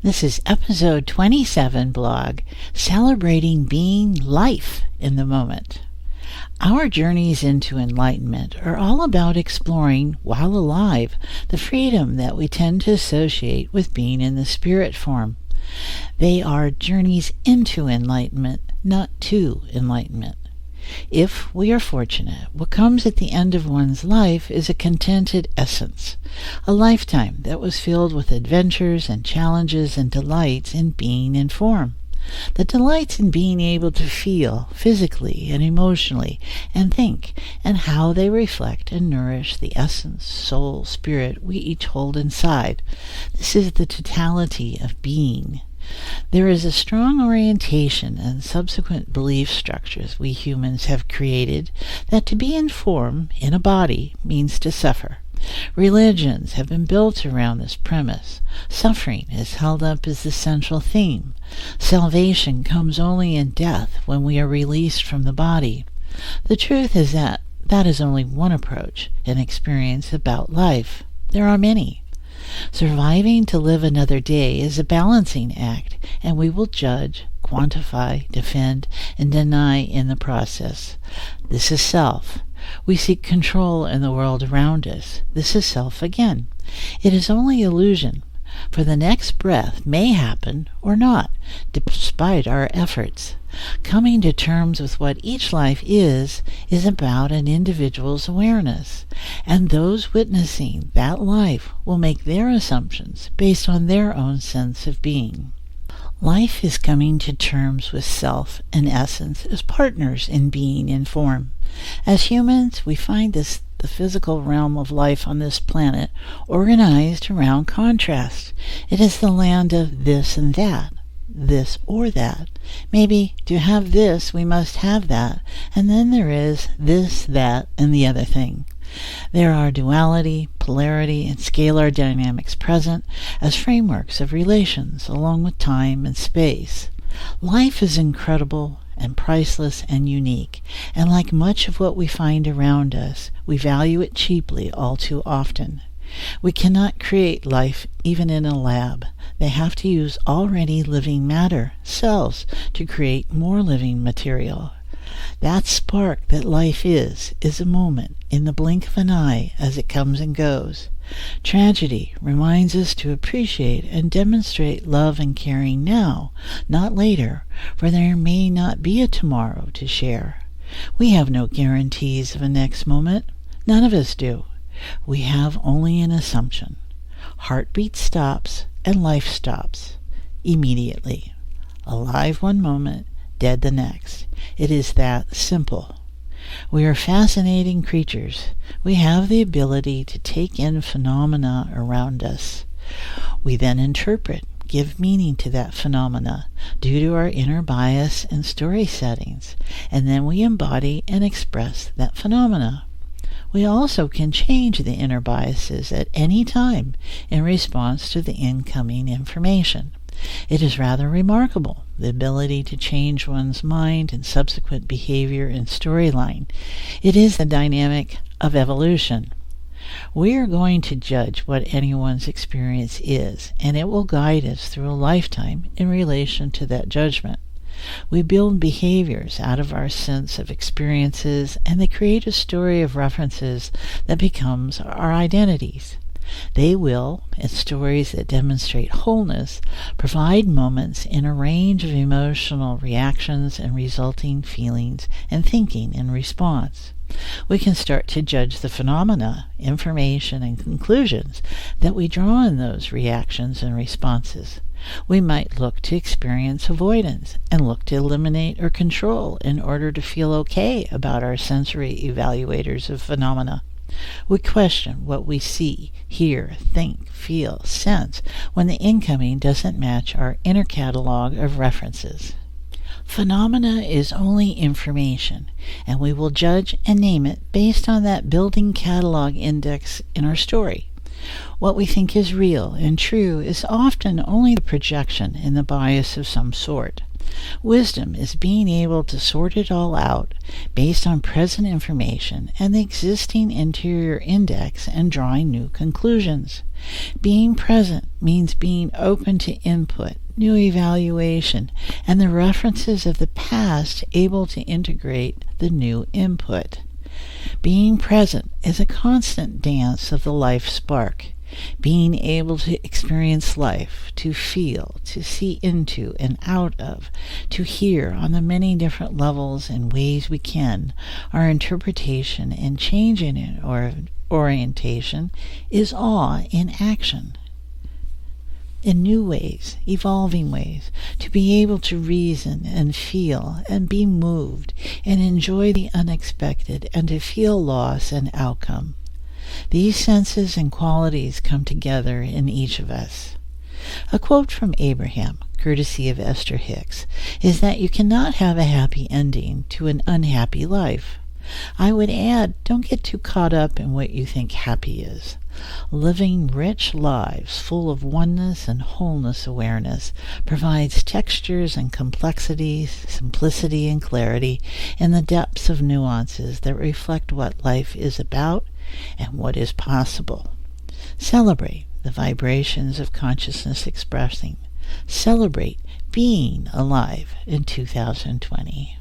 This is episode 27 blog, Celebrating Being Life in the Moment. Our journeys into enlightenment are all about exploring, while alive, the freedom that we tend to associate with being in the spirit form. They are journeys into enlightenment, not to enlightenment. If we are fortunate, what comes at the end of one's life is a contented essence, a lifetime that was filled with adventures and challenges and delights in being in form. The delights in being able to feel physically and emotionally and think, and how they reflect and nourish the essence, soul, spirit we each hold inside. This is the totality of being. There is a strong orientation and subsequent belief structures we humans have created that to be in form, in a body, means to suffer. Religions have been built around this premise. Suffering is held up as the central theme. Salvation comes only in death, when we are released from the body. The truth is that is only one approach and experience about life. There are many. Surviving to live another day is a balancing act, and we will judge, quantify, defend, and deny in the process. This is self. We seek control in the world around us. This is self again. It is only illusion, for the next breath may happen or not, despite our efforts. Coming to terms with what each life is about an individual's awareness, and those witnessing that life will make their assumptions based on their own sense of being. Life is coming to terms with self and essence as partners in being in form. As humans, we find the physical realm of life on this planet organized around contrast. It is the land of this and that, this or that. Maybe to have this, we must have that, and then there is this, that, and the other thing. There are duality, polarity, and scalar dynamics present as frameworks of relations along with time and space. Life is incredible and priceless and unique, and like much of what we find around us, we value it cheaply all too often. We cannot create life even in a lab. They have to use already living matter, cells, to create more living material. That spark that life is a moment, in the blink of an eye, as it comes and goes. Tragedy reminds us to appreciate and demonstrate love and caring now, not later, for there may not be a tomorrow to share. We have no guarantees of a next moment. None of us do. We have only an assumption. Heartbeat stops and life stops immediately. Alive one moment, dead the next. It is that simple. We are fascinating creatures. We have the ability to take in phenomena around us. We then interpret, give meaning to that phenomena due to our inner bias and story settings, and then we embody and express that phenomena. We also can change the inner biases at any time in response to the incoming information. It is rather remarkable, the ability to change one's mind and subsequent behavior and storyline. It is the dynamic of evolution. We are going to judge what anyone's experience is, and it will guide us through a lifetime in relation to that judgment. We build behaviors out of our sense of experiences, and they create a story of references that becomes our identities. They will, as stories that demonstrate wholeness, provide moments in a range of emotional reactions and resulting feelings and thinking in response. We can start to judge the phenomena, information, and conclusions that we draw in those reactions and responses. We might look to experience avoidance and look to eliminate or control in order to feel okay about our sensory evaluators of phenomena. We question what we see, hear, think, feel, sense when the incoming doesn't match our inner catalog of references. Phenomena is only information, and we will judge and name it based on that building catalog index in our story. What we think is real and true is often only the projection and the bias of some sort. Wisdom is being able to sort it all out based on present information and the existing interior index and drawing new conclusions. Being present means being open to input, new evaluation, and the references of the past able to integrate the new input. Being present is a constant dance of the life spark. Being able to experience life, to feel, to see into and out of, to hear on the many different levels and ways we can, our interpretation and change in it or orientation is awe in action. In new ways, evolving ways, to be able to reason and feel and be moved and enjoy the unexpected and to feel loss and outcome. These senses and qualities come together in each of us. A quote from Abraham, courtesy of Esther Hicks, is that you cannot have a happy ending to an unhappy life. I would add, don't get too caught up in what you think happy is. Living rich lives full of oneness and wholeness awareness provides textures and complexities, simplicity and clarity, and the depths of nuances that reflect what life is about and what is possible. Celebrate the vibrations of consciousness expressing. Celebrate being alive in 2020.